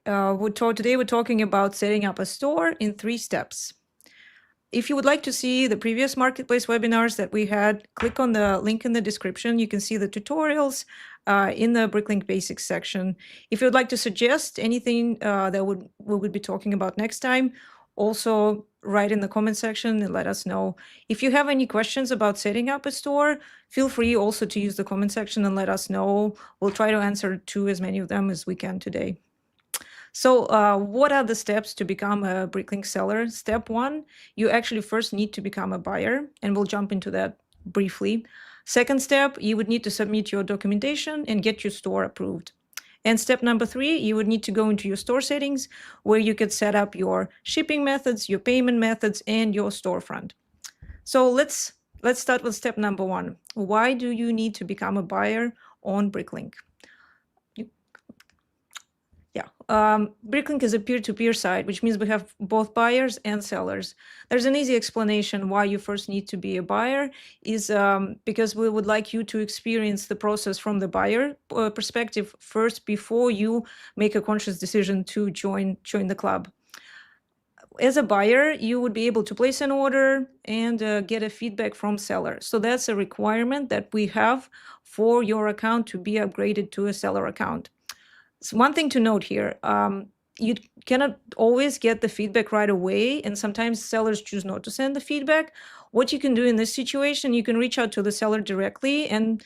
Today we're talking about setting up a store in 3 steps. If you would like to see the previous marketplace webinars that we had, click on the link in the description. You can see the tutorials in the BrickLink Basics section. If you would like to suggest anything that we would be talking about next time, also write in the comment section and let us know. If you have any questions about setting up a store, feel free also to use the comment section and let us know. We'll try to answer to as many of them as we can today. So what are the steps to become a BrickLink seller? Step 1, you actually first need to become a buyer, and we'll jump into that briefly. Second step, you would need to submit your documentation and get your store approved. And step number 3, you would need to go into your store settings where you could set up your shipping methods, your payment methods, and your storefront. So let's start with step number 1. Why do you need to become a buyer on BrickLink? BrickLink is a peer-to-peer site, which means we have both buyers and sellers. There's an easy explanation why you first need to be a buyer is because we would like you to experience the process from the buyer perspective first before you make a conscious decision to join the club. As a buyer, you would be able to place an order and get a feedback from seller. So that's a requirement that we have for your account to be upgraded to a seller account. So one thing to note here, you cannot always get the feedback right away, and sometimes sellers choose not to send the feedback. What you can do in this situation, you can reach out to the seller directly and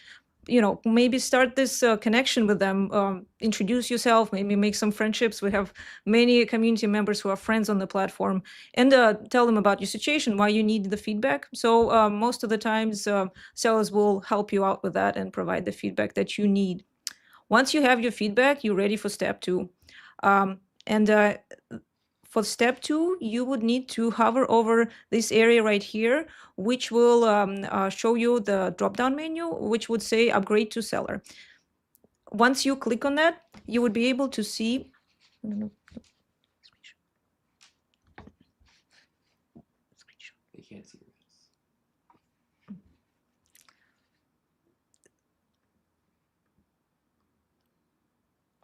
maybe start this connection with them, introduce yourself, maybe make some friendships. We have many community members who are friends on the platform, and tell them about your situation, why you need the feedback. So most of the times, sellers will help you out with that and provide the feedback that you need. Once you have your feedback, you're ready for step 2. For step 2, you would need to hover over this area right here, which will show you the drop-down menu, which would say upgrade to seller. Once you click on that, you would be able to see. They can't see this.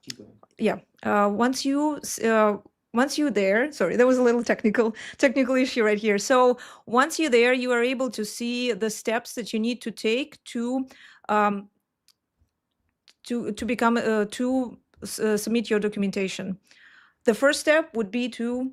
Keep going. Yeah. Once you're there, sorry, there was a little technical issue right here. So once you're there, you are able to see the steps that you need to take to become submit your documentation. The first step would be to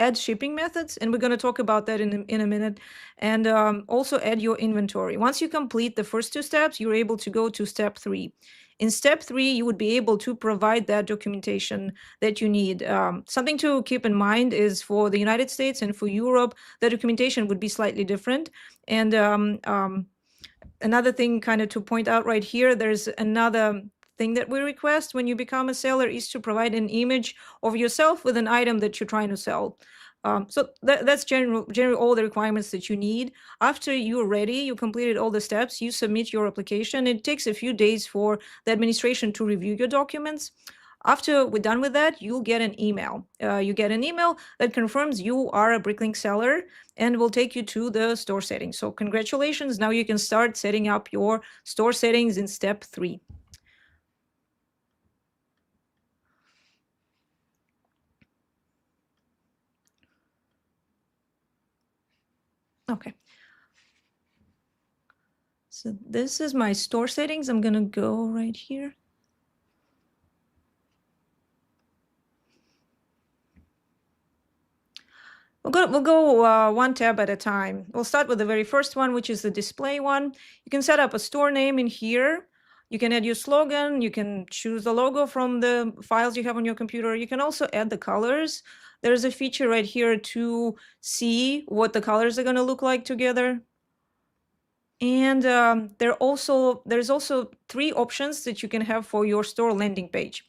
add shipping methods, and we're going to talk about that in a minute, and also add your inventory. Once you complete the first 2 steps, you're able to go to step 3. In step 3, you would be able to provide that documentation that you need. Something to keep in mind is for the United States and for Europe, the documentation would be slightly different. And another thing kind of to point out right here, there's another thing that we request when you become a seller is to provide an image of yourself with an item that you're trying to sell. So that's generally all the requirements that you need. After you're ready, you completed all the steps, you submit your application. It takes a few days for the administration to review your documents. After we're done with that, you'll get an email. You get an email that confirms you are a BrickLink seller and will take you to the store settings. So congratulations, now you can start setting up your store settings in step 3. Okay. So this is my store settings. I'm gonna go right here. We'll go one tab at a time. We'll start with the very first one, which is the display one. You can set up a store name in here. You can add your slogan. You can choose the logo from the files you have on your computer. You can also add the colors. There's a feature right here to see what the colors are going to look like together. And there's also 3 options that you can have for your store landing page.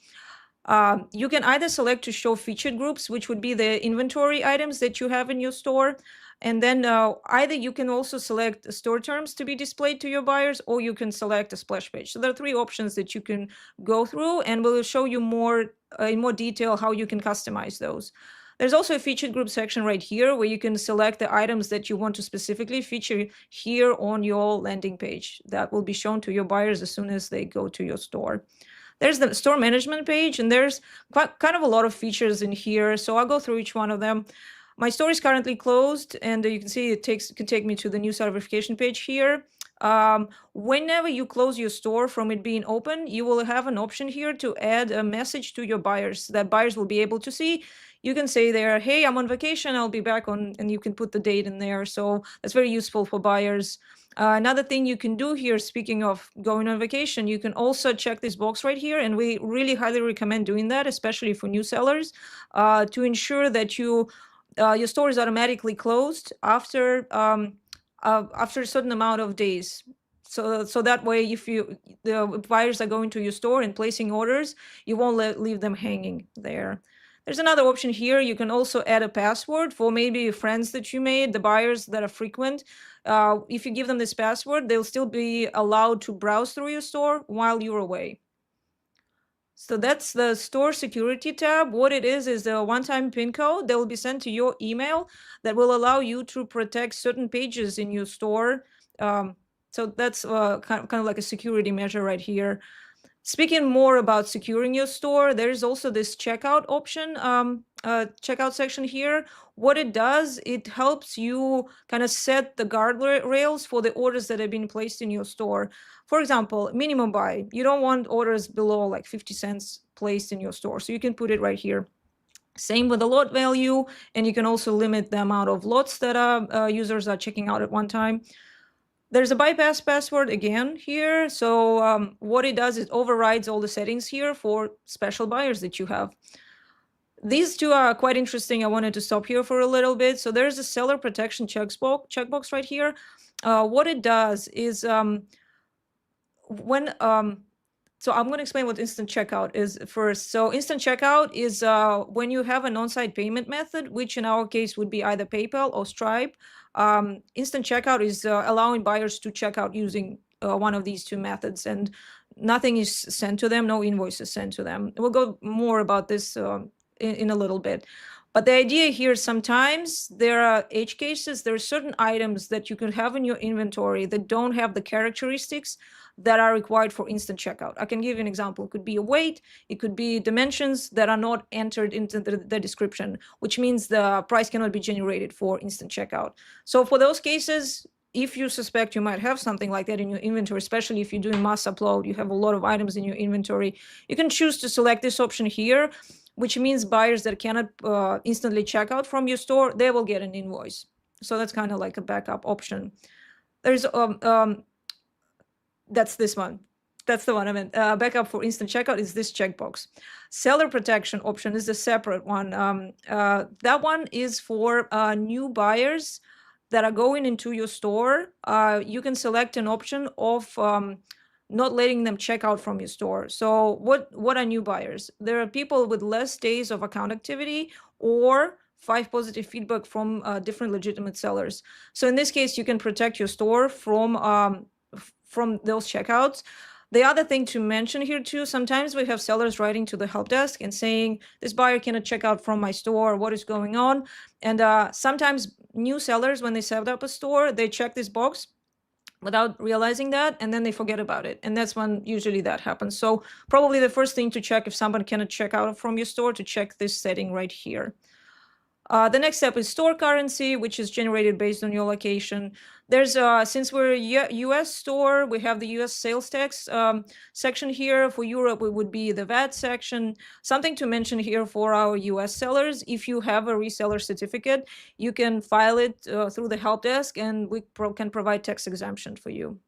You can either select to show featured groups, which would be the inventory items that you have in your store. And then either you can also select store terms to be displayed to your buyers, or you can select a splash page. So there are three options that you can go through, and we'll show you more in more detail how you can customize those. There's also a featured group section right here where you can select the items that you want to specifically feature here on your landing page. That will be shown to your buyers as soon as they go to your store. There's the store management page, and there's kind of a lot of features in here. So I'll go through each one of them. My store is currently closed, and you can see it can take me to the new seller verification page here. Whenever you close your store from it being open, you will have an option here to add a message to your buyers that buyers will be able to see. You can say there, hey, I'm on vacation, I'll be back on, and you can put the date in there. So that's very useful for buyers. Another thing you can do here, speaking of going on vacation, you can also check this box right here, and we really highly recommend doing that, especially for new sellers, to ensure that your store is automatically closed after a certain amount of days. So that way, if the buyers are going to your store and placing orders, you won't leave them hanging there. There's another option here. You can also add a password for maybe friends that you made, the buyers that are frequent. If you give them this password, they'll still be allowed to browse through your store while you're away. So that's the store security tab. What it is a one-time PIN code that will be sent to your email that will allow you to protect certain pages in your store. So that's kind of like a security measure right here. Speaking more about securing your store, there's also this checkout option, checkout section here. What it does, it helps you kind of set the guardrails for the orders that have been placed in your store. For example, minimum buy. You don't want orders below like 50 cents placed in your store, so you can put it right here. Same with the lot value, and you can also limit the amount of lots that users are checking out at one time. There's a bypass password again here. So what it does is overrides all the settings here for special buyers that you have. These two are quite interesting. I wanted to stop here for a little bit. So there's a seller protection checkbox right here. What it does is so I'm going to explain what instant checkout is first. So instant checkout is when you have an on-site payment method, which in our case would be either PayPal or Stripe. Instant checkout is allowing buyers to check out using one of these two methods, and nothing is sent to them, no invoice is sent to them. We'll go more about this in a little bit. But the idea here, sometimes there are edge cases. There are certain items that you can have in your inventory that don't have the characteristics that are required for instant checkout. I can give you an example. It could be a weight, it could be dimensions that are not entered into the description, which means the price cannot be generated for instant checkout. So for those cases, if you suspect you might have something like that in your inventory, especially if you're doing mass upload, you have a lot of items in your inventory, you can choose to select this option here, which means buyers that cannot instantly check out from your store, they will get an invoice. So that's kind of like a backup option. There's that's this one. That's the one I meant. Backup for instant checkout is this checkbox. Seller protection option is a separate one. That one is for new buyers that are going into your store. You can select an option of not letting them check out from your store. So what are new buyers? There are people with less days of account activity or 5 positive feedback from different legitimate sellers. So in this case, you can protect your store from those checkouts. The other thing to mention here too, sometimes we have sellers writing to the help desk and saying, this buyer cannot check out from my store, what is going on? And sometimes new sellers, when they set up a store, they check this box without realizing that, and then they forget about it. And that's when usually that happens. So probably the first thing to check if someone cannot check out from your store, to check this setting right here. The next step is store currency, which is generated based on your location. There's since we're a US store, we have the US sales tax section here. For Europe, it would be the VAT section. Something to mention here for our US sellers: if you have a reseller certificate, you can file it through the help desk, and we can provide tax exemption for you.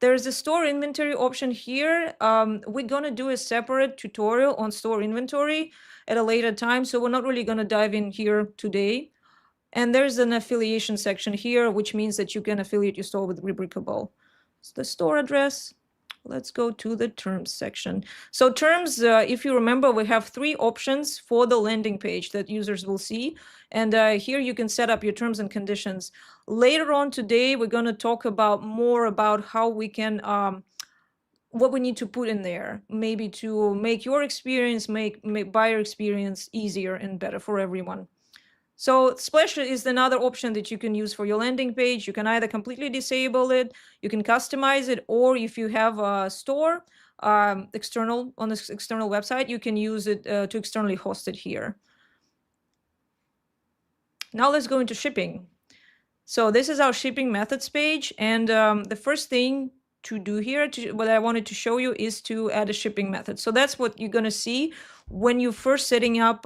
There's a store inventory option here. We're going to do a separate tutorial on store inventory at a later time, so we're not really going to dive in here today. And there's an affiliation section here, which means that you can affiliate your store with Rebrickable. So the store address, Let's go to the terms section. So terms, if you remember, we have 3 options for the landing page that users will see. And here you can set up your terms and conditions. Later on today, we're going to talk about more about how we can, what we need to put in there, maybe to make your experience, make buyer experience easier and better for everyone. So Splash is another option that you can use for your landing page. You can either completely disable it, you can customize it, or if you have a store external on this external website, you can use it to externally host it here. Now let's go into shipping. So this is our shipping methods page, and the first thing to do here, what I wanted to show you, is to add a shipping method. So that's what you're going to see when you're first setting up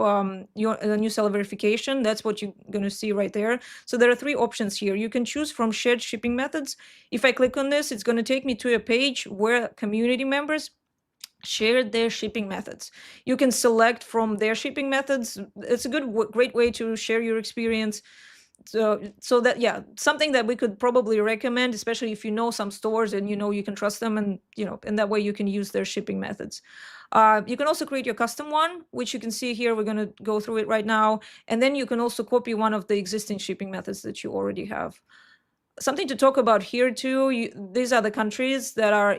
your new seller verification. That's what you're going to see right there. So there are 3 options here. You can choose from shared shipping methods. If I click on this, it's going to take me to a page where community members share their shipping methods. You can select from their shipping methods. It's a great way to share your experience. So that, yeah, something that we could probably recommend, especially if you know some stores and you can trust them, and and that way you can use their shipping methods. You can also create your custom one, which you can see here. We're going to go through it right now, and then you can also copy one of the existing shipping methods that you already have. Something to talk about here too, these are the countries that are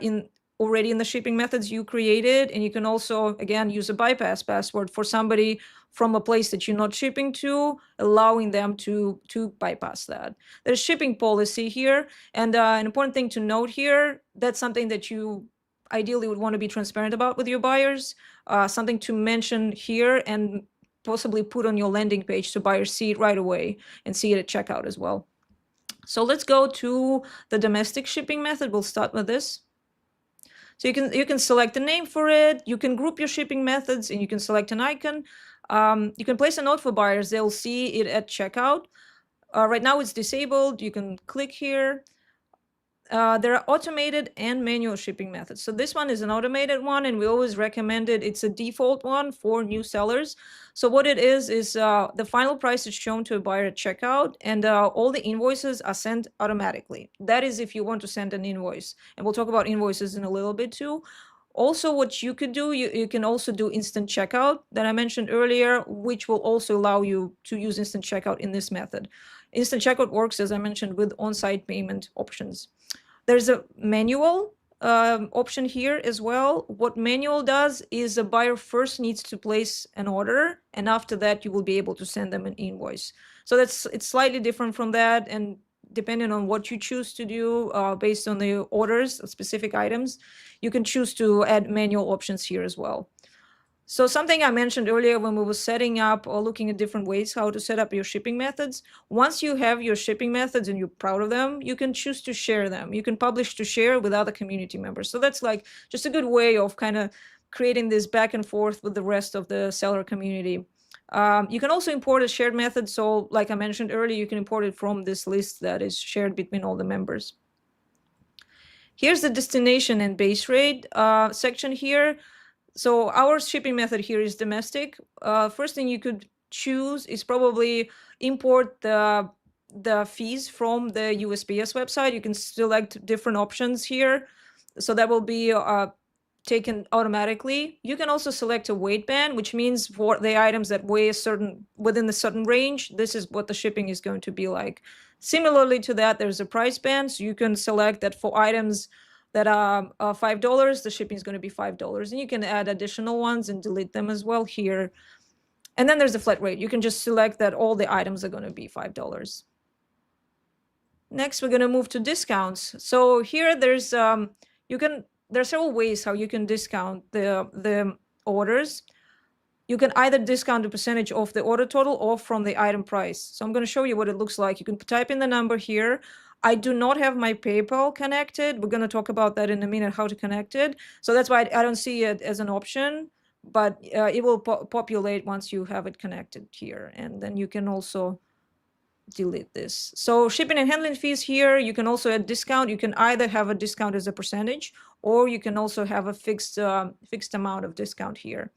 already in the shipping methods you created, and you can also, again, use a bypass password for somebody from a place that you're not shipping to, allowing them to bypass that. There's shipping policy here, and an important thing to note here, that's something that you ideally would want to be transparent about with your buyers, something to mention here and possibly put on your landing page so buyers see it right away and see it at checkout as well. So let's go to the domestic shipping method. We'll start with this. So you can select a name for it. You can group your shipping methods, and you can select an icon. You can place a note for buyers. They'll see it at checkout. Right now it's disabled. You can click here. There are automated and manual shipping methods. So this one is an automated one, and we always recommend it. It's a default one for new sellers. So what it is the final price is shown to a buyer at checkout, and all the invoices are sent automatically. That is if you want to send an invoice. And we'll talk about invoices in a little bit too. Also, what you could do, you can also do instant checkout that I mentioned earlier, which will also allow you to use instant checkout in this method. Instant checkout works, as I mentioned, with on-site payment options. There's a manual option here as well. What manual does is a buyer first needs to place an order, and after that you will be able to send them an invoice. So it's slightly different from that, and depending on what you choose to do based on the orders, specific items, you can choose to add manual options here as well. So something I mentioned earlier when we were setting up or looking at different ways how to set up your shipping methods, once you have your shipping methods and you're proud of them, you can choose to share them. You can publish to share with other community members. So that's like just a good way of kind of creating this back and forth with the rest of the seller community. You can also import a shared method. So like I mentioned earlier, you can import it from this list that is shared between all the members. Here's the destination and base rate section here. So our shipping method here is domestic. First thing you could choose is probably import the fees from the USPS website. You can select different options here. So that will be taken automatically. You can also select a weight band, which means for the items that weigh within a certain range, this is what the shipping is going to be like. Similarly to that, there's a price band. So you can select that for items that are $5, the shipping is going to be $5. And you can add additional ones and delete them as well here. And then there's the flat rate. You can just select that all the items are going to be $5. Next, we're going to move to discounts. So here there's there are several ways how you can discount the orders. You can either discount the percentage of the order total or from the item price. So I'm going to show you what it looks like. You can type in the number here. I do not have my PayPal connected. We're going to talk about that in a minute, how to connect it. So that's why I don't see it as an option, but it will populate once you have it connected here. And then you can also delete this. So shipping and handling fees here, you can also add discount. You can either have a discount as a percentage, or you can also have a fixed amount of discount here.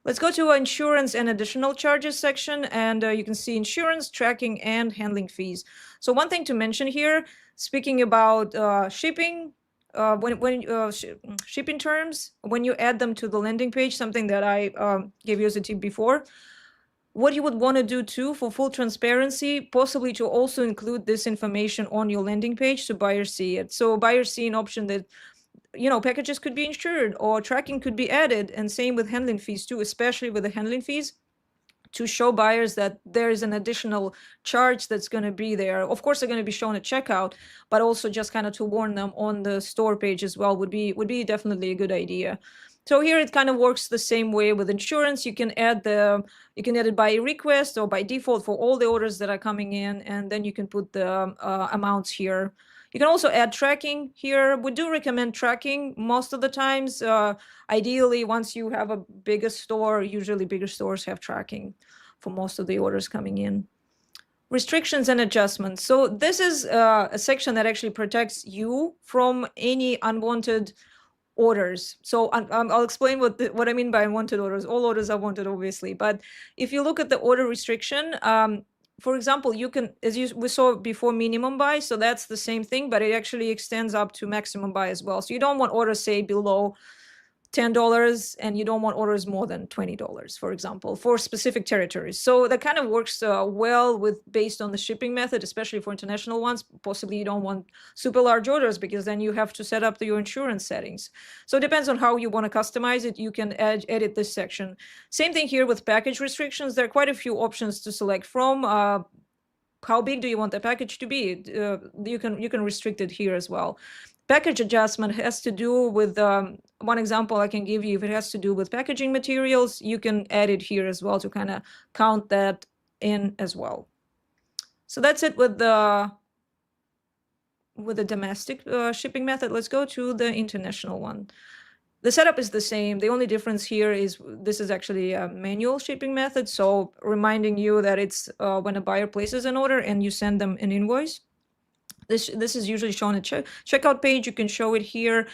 Let's go to insurance and additional charges section, and you can see insurance, tracking, and handling fees. So one thing to mention here, speaking about shipping, shipping terms, when you add them to the landing page, something that I gave you as a tip before, what you would want to do too, for full transparency, possibly to also include this information on your landing page so buyers see it. So buyers see an option that, you know, packages could be insured or tracking could be added, and same with handling fees too, especially with the handling fees, to show buyers that there is an additional charge that's going to be there. Of course, they're going to be shown at checkout, but also just kind of to warn them on the store page as well would be definitely a good idea. So here it kind of works the same way with insurance. You can add it by request or by default for all the orders that are coming in, and then you can put the amounts here. You can also add tracking here. We do recommend tracking most of the times. Ideally, once you have a bigger store, usually bigger stores have tracking for most of the orders coming in. Restrictions and adjustments. So this is a section that actually protects you from any unwanted orders. So I'll explain what I mean by unwanted orders. All orders are wanted, obviously. But if you look at the order restriction, for example, you can, we saw before, minimum buy. So that's the same thing, but it actually extends up to maximum buy as well. So you don't want orders, say, below $10, and you don't want orders more than $20, for example, for specific territories. So that kind of works well based on the shipping method, especially for international ones. Possibly you don't want super large orders because then you have to set up your insurance settings. So it depends on how you want to customize it. You can edit this section. Same thing here with package restrictions. There are quite a few options to select from. How big do you want the package to be? You can restrict it here as well. Package adjustment has to do with, one example I can give you, if it has to do with packaging materials, you can add it here as well to kind of count that in as well. So that's it with the domestic shipping method. Let's go to the international one. The setup is the same. The only difference here is this is actually a manual shipping method. So reminding you that it's when a buyer places an order and you send them an invoice. This is usually shown at checkout page. You can show it here.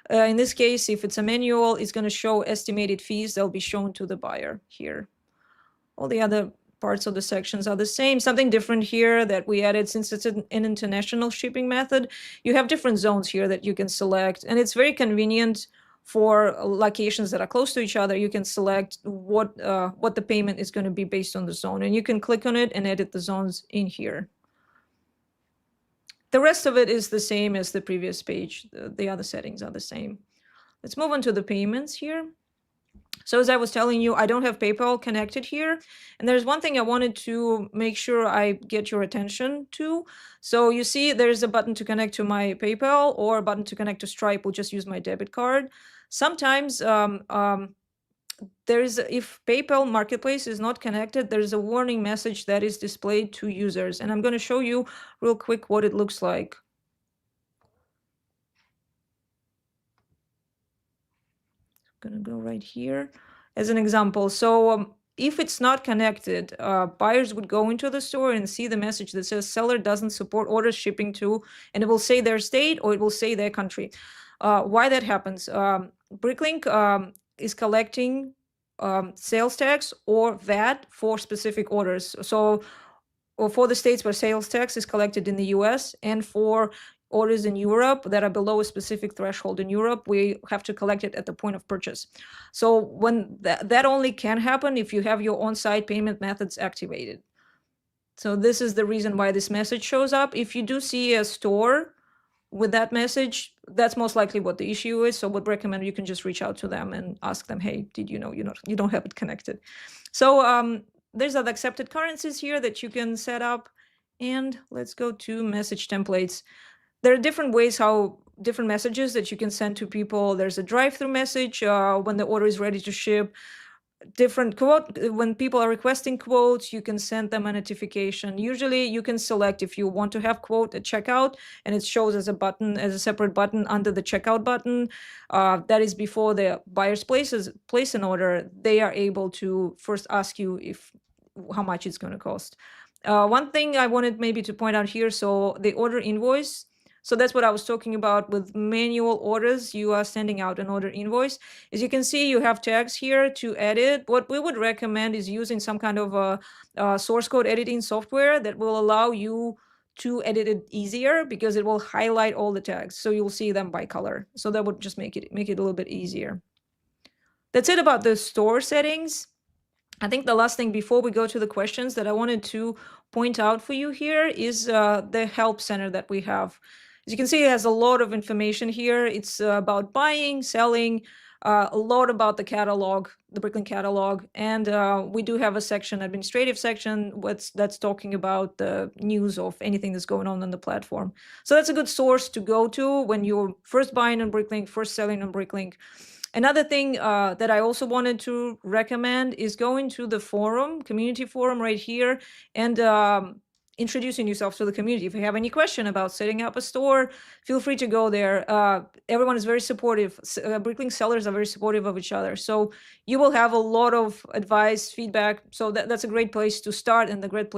In this case, if it's a manual, it's going to show estimated fees. They'll be shown to the buyer here. All the other parts of the sections are the same. Something different here that we added, since it's an international shipping method, you have different zones here that you can select. And it's very convenient for locations that are close to each other. You can select what the payment is going to be based on the zone. And you can click on it and edit the zones in here. The rest of it is the same as the previous page. The other settings are the same. Let's move on to the payments here. So as I was telling you, I don't have PayPal connected here. And there's one thing I wanted to make sure I get your attention to. So you see there's a button to connect to my PayPal or a button to connect to Stripe. We'll just use my debit card. Sometimes if PayPal Marketplace is not connected, there's a warning message that is displayed to users. And I'm going to show you real quick what it looks like. I'm going to go right here as an example. So if it's not connected, buyers would go into the store and see the message that says seller doesn't support orders shipping to, and it will say their state or it will say their country. Why that happens? BrickLink is collecting sales tax or VAT for specific orders. So, or for the states where sales tax is collected in the US, and for orders in Europe that are below a specific threshold in Europe, we have to collect it at the point of purchase. So when that only can happen if you have your on-site payment methods activated. So this is the reason why this message shows up. If you do see a store with that message, that's most likely what the issue is. So would recommend you can just reach out to them and ask them, hey, did you know you don't have it connected? So there's other accepted currencies here that you can set up. And let's go to message templates. There are different ways different messages that you can send to people. There's a drive-through message when the order is ready to ship. Different quote, when people are requesting quotes, you can send them a notification. Usually you can select if you want to have quote at checkout, and it shows as a separate button under the checkout button. That is before the buyers place an order, they are able to first ask you how much it's going to cost. One thing I wanted maybe to point out here, so the order invoice. So that's what I was talking about with manual orders. You are sending out an order invoice. As you can see, you have tags here to edit. What we would recommend is using some kind of a source code editing software that will allow you to edit it easier because it will highlight all the tags, so you'll see them by color. So that would just make it a little bit easier. That's it about the store settings. I think the last thing before we go to the questions that I wanted to point out for you here is the help center that we have. As you can see, it has a lot of information here. It's about buying, selling, a lot about the catalog, the BrickLink catalog, and we do have a section, administrative section, that's talking about the news of anything that's going on the platform. So that's a good source to go to when you're first buying on BrickLink, first selling on BrickLink. Another thing that I also wanted to recommend is going to the forum, community forum right here, and introducing yourself to the community. If you have any question about setting up a store, feel free to go there. Everyone is very supportive. BrickLink sellers are very supportive of each other. So you will have a lot of advice, feedback. So that's a great place to start, and a great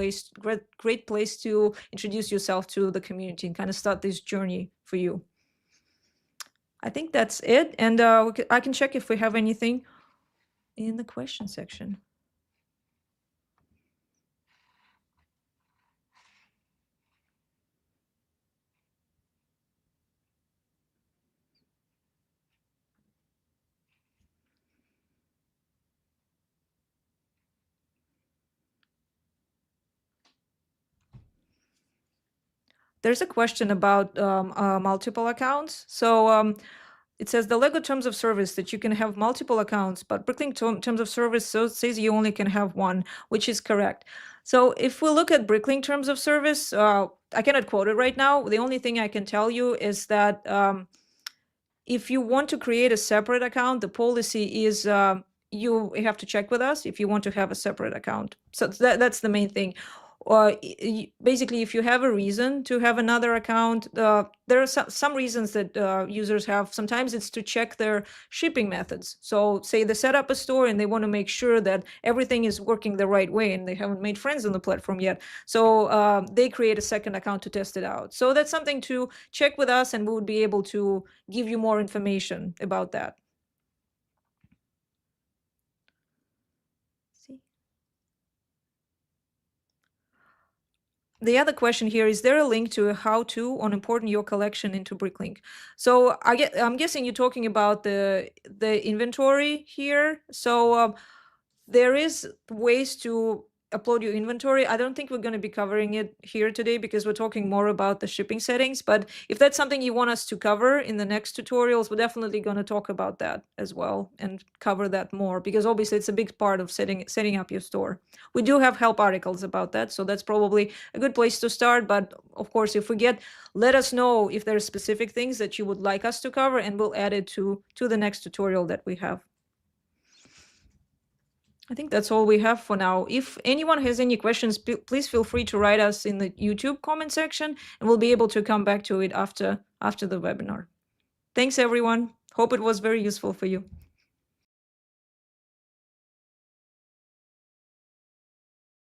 place to introduce yourself to the community and kind of start this journey for you. I think that's it. And I can check if we have anything in the question section. There's a question about multiple accounts. So it says the Lego terms of service that you can have multiple accounts, but BrickLink terms of service says you only can have one, which is correct. So if we look at BrickLink terms of service, I cannot quote it right now. The only thing I can tell you is that if you want to create a separate account, the policy is you have to check with us if you want to have a separate account. So that's the main thing. Basically, if you have a reason to have another account, there are some reasons that users have. Sometimes it's to check their shipping methods. So say they set up a store and they want to make sure that everything is working the right way, and they haven't made friends on the platform yet. So they create a second account to test it out. So that's something to check with us, and we would be able to give you more information about that. The other question here, is there a link to a how-to on importing your collection into BrickLink? So I'm guessing you're talking about the inventory here. So there is ways to upload your inventory. I don't think we're going to be covering it here today because we're talking more about the shipping settings. But if that's something you want us to cover in the next tutorials, we're definitely going to talk about that as well and cover that more, because obviously it's a big part of setting up your store. We do have help articles about that, so that's probably a good place to start. But of course, if we let us know if there's specific things that you would like us to cover, and we'll add it to the next tutorial that we have. I think that's all we have for now. If anyone has any questions, please feel free to write us in the YouTube comment section, and we'll be able to come back to it after the webinar. Thanks, everyone. Hope it was very useful for you.